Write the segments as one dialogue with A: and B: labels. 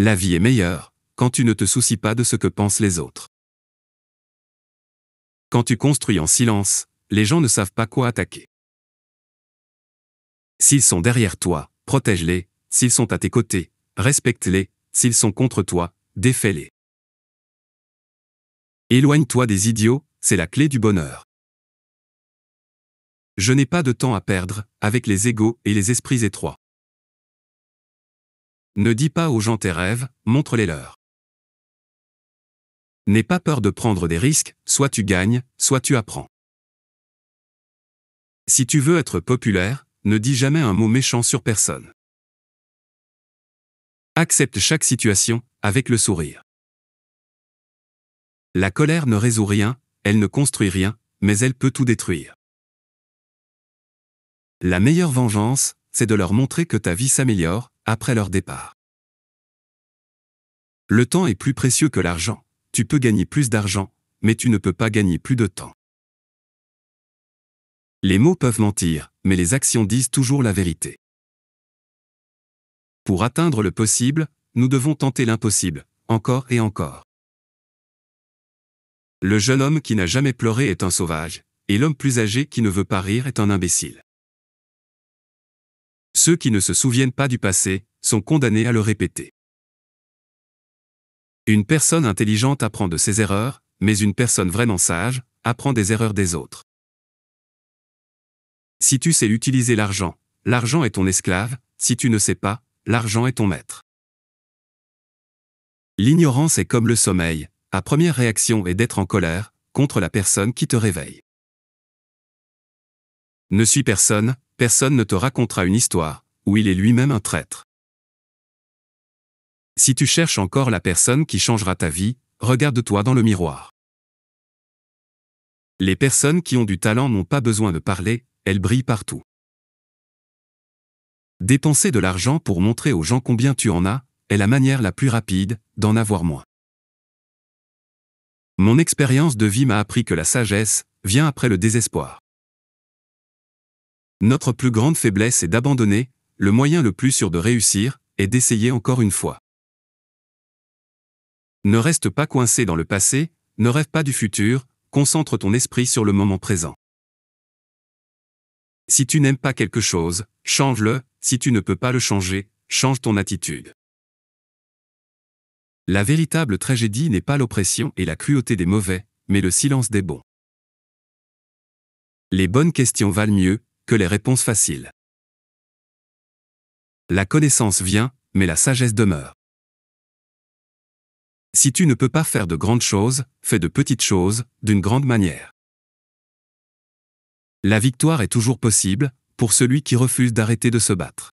A: La vie est meilleure quand tu ne te soucies pas de ce que pensent les autres. Quand tu construis en silence, les gens ne savent pas quoi attaquer. S'ils sont derrière toi, protège-les, s'ils sont à tes côtés, respecte-les, s'ils sont contre toi, défais-les. Éloigne-toi des idiots, c'est la clé du bonheur. Je n'ai pas de temps à perdre avec les égos et les esprits étroits. Ne dis pas aux gens tes rêves, montre-les leurs. N'aie pas peur de prendre des risques, soit tu gagnes, soit tu apprends. Si tu veux être populaire, ne dis jamais un mot méchant sur personne. Accepte chaque situation, avec le sourire. La colère ne résout rien, elle ne construit rien, mais elle peut tout détruire. La meilleure vengeance, c'est de leur montrer que ta vie s'améliore, après leur départ. Le temps est plus précieux que l'argent. Tu peux gagner plus d'argent, mais tu ne peux pas gagner plus de temps. Les mots peuvent mentir, mais les actions disent toujours la vérité. Pour atteindre le possible, nous devons tenter l'impossible, encore et encore. Le jeune homme qui n'a jamais pleuré est un sauvage, et l'homme plus âgé qui ne veut pas rire est un imbécile. Ceux qui ne se souviennent pas du passé sont condamnés à le répéter. Une personne intelligente apprend de ses erreurs, mais une personne vraiment sage apprend des erreurs des autres. Si tu sais utiliser l'argent, l'argent est ton esclave, si tu ne sais pas, l'argent est ton maître. L'ignorance est comme le sommeil, ta première réaction est d'être en colère contre la personne qui te réveille. Ne suis personne, personne ne te racontera une histoire où il est lui-même un traître. Si tu cherches encore la personne qui changera ta vie, regarde-toi dans le miroir. Les personnes qui ont du talent n'ont pas besoin de parler, elles brillent partout. Dépenser de l'argent pour montrer aux gens combien tu en as est la manière la plus rapide d'en avoir moins. Mon expérience de vie m'a appris que la sagesse vient après le désespoir. Notre plus grande faiblesse est d'abandonner, le moyen le plus sûr de réussir est d'essayer encore une fois. Ne reste pas coincé dans le passé, ne rêve pas du futur, concentre ton esprit sur le moment présent. Si tu n'aimes pas quelque chose, change-le, si tu ne peux pas le changer, change ton attitude. La véritable tragédie n'est pas l'oppression et la cruauté des mauvais, mais le silence des bons. Les bonnes questions valent mieux que les réponses faciles. La connaissance vient, mais la sagesse demeure. Si tu ne peux pas faire de grandes choses, fais de petites choses, d'une grande manière. La victoire est toujours possible, pour celui qui refuse d'arrêter de se battre.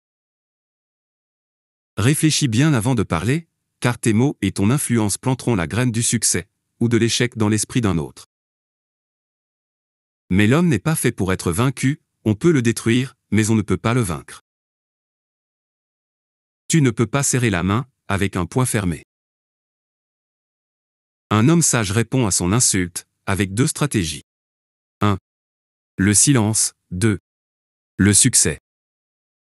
A: Réfléchis bien avant de parler, car tes mots et ton influence planteront la graine du succès, ou de l'échec dans l'esprit d'un autre. Mais l'homme n'est pas fait pour être vaincu, on peut le détruire, mais on ne peut pas le vaincre. Tu ne peux pas serrer la main, avec un poing fermé. Un homme sage répond à son insulte, avec 2 stratégies. 1. Le silence. 2. Le succès.